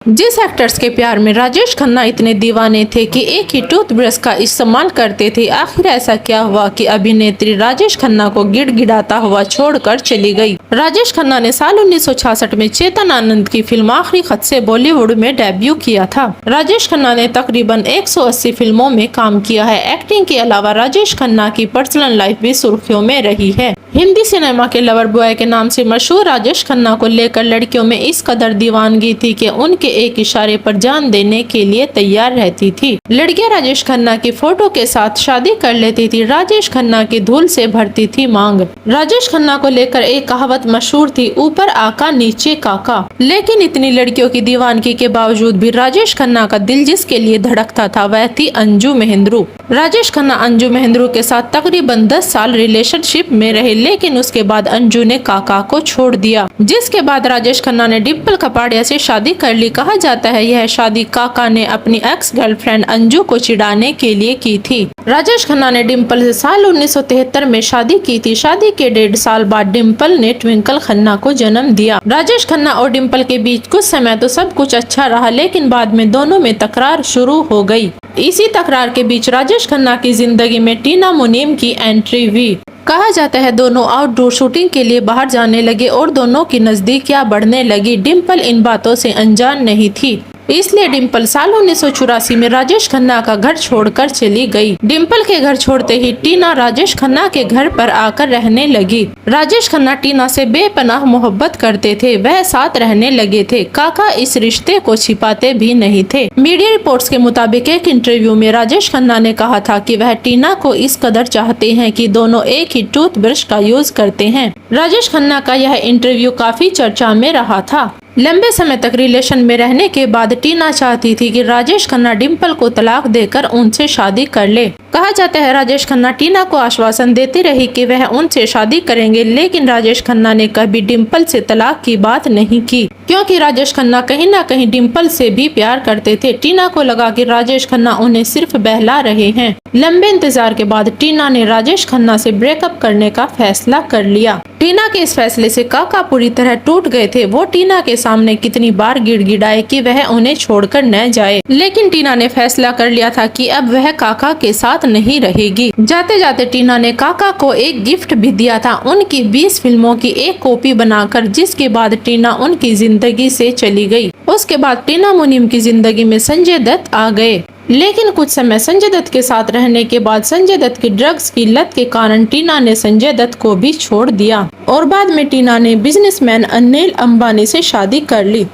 जिस एक्टर्स के प्यार में राजेश खन्ना इतने दीवाने थे कि एक ही टूथब्रश का इस्तेमाल करते थे, आखिर ऐसा क्या हुआ कि अभिनेत्री राजेश खन्ना को गिड़गिड़ाता हुआ छोड़कर चली गई। राजेश खन्ना ने साल 1966 में चेतन आनंद की फिल्म आखिरी खत से बॉलीवुड में डेब्यू किया था। राजेश खन्ना ने तकरीबन 180 फिल्मों में काम किया है। एक्टिंग के अलावा राजेश खन्ना की पर्सनल लाइफ भी सुर्खियों में रही है। हिंदी सिनेमा के लवर बॉय के नाम से मशहूर राजेश खन्ना को लेकर लड़कियों में इस कदर दीवानगी थी कि उनके एक इशारे पर जान देने के लिए तैयार रहती थी। लड़कियां राजेश खन्ना की फोटो के साथ शादी कर लेती थी। राजेश खन्ना की धूल से भरती थी मांग। राजेश खन्ना को लेकर एक कहावत मशहूर थी, ऊपर आका नीचे काका। लेकिन इतनी लड़कियों की दीवानगी के बावजूद भी राजेश खन्ना का दिल जिसके लिए धड़कता था वह थी अंजू महेंद्रू। राजेश खन्ना अंजू महेंद्रू के साथ तकरीबन 10 साल रिलेशनशिप में रहे, लेकिन उसके बाद अंजू ने काका को छोड़ दिया, जिसके बाद राजेश खन्ना ने डिम्पल कपाड़िया से शादी कर ली। कहा जाता है यह शादी काका ने अपनी एक्स गर्लफ्रेंड अंजू को चिढ़ाने के लिए की थी। राजेश खन्ना ने डिम्पल से साल 1973 में शादी की थी। शादी के 1.5 साल बाद डिम्पल ने ट्विंकल खन्ना को जन्म दिया। राजेश खन्ना और डिम्पल के बीच कुछ समय तो सब कुछ अच्छा रहा, लेकिन बाद में दोनों में तकरार शुरू हो गई। इसी तकरार के बीच राजेश खन्ना की जिंदगी में टीना मुनीम की एंट्री हुई। कहा जाता है दोनों आउटडोर शूटिंग के लिए बाहर जाने लगे और दोनों की नजदीकियां बढ़ने लगी। डिम्पल इन बातों से अनजान नहीं थी, इसलिए डिम्पल साल 1984 में राजेश खन्ना का घर छोड़कर चली गई। डिम्पल के घर छोड़ते ही टीना राजेश खन्ना के घर पर आकर रहने लगी। राजेश खन्ना टीना से बेपनाह मोहब्बत करते थे, वह साथ रहने लगे थे। काका इस रिश्ते को छिपाते भी नहीं थे। मीडिया रिपोर्ट्स के मुताबिक एक इंटरव्यू में राजेश खन्ना ने कहा था कि वह टीना को इस कदर चाहते हैं कि दोनों एक ही टूथब्रश का यूज करते हैं। राजेश खन्ना का यह इंटरव्यू काफी चर्चा में रहा था। लंबे समय तक रिलेशन में रहने के बाद टीना चाहती थी कि राजेश खन्ना डिम्पल को तलाक देकर उनसे शादी कर ले। कहा जाता है राजेश खन्ना टीना को आश्वासन देती रही कि वह उनसे शादी करेंगे, लेकिन राजेश खन्ना ने कभी डिम्पल से तलाक की बात नहीं की, क्योंकि राजेश खन्ना कहीं न कहीं डिम्पल से भी प्यार करते थे। टीना को लगा कि राजेश खन्ना उन्हें सिर्फ बहला रहे हैं। लंबे इंतजार के बाद टीना ने राजेश खन्ना से ब्रेकअप करने का फैसला कर लिया। टीना के इस फैसले से काका पूरी तरह टूट गए थे। वो टीना के सामने कितनी बार गिड़गिड़ाए कि वह उन्हें छोड़कर न जाए, लेकिन टीना ने फैसला कर लिया था कि अब वह काका के साथ नहीं रहेगी। जाते जाते टीना ने काका को एक गिफ्ट भी दिया था, उनकी 20 फिल्मों की एक कॉपी बनाकर, जिसके बाद टीना उनकी जिंदगी से चली गई। उसके बाद टीना मुनीम की जिंदगी में संजय दत्त आ गए, लेकिन कुछ समय संजय दत्त के साथ रहने के बाद संजय दत्त की ड्रग्स की लत के कारण टीना ने संजय दत्त को भी छोड़ दिया और बाद में टीना ने बिजनेसमैन अनिल अंबानी से शादी कर ली।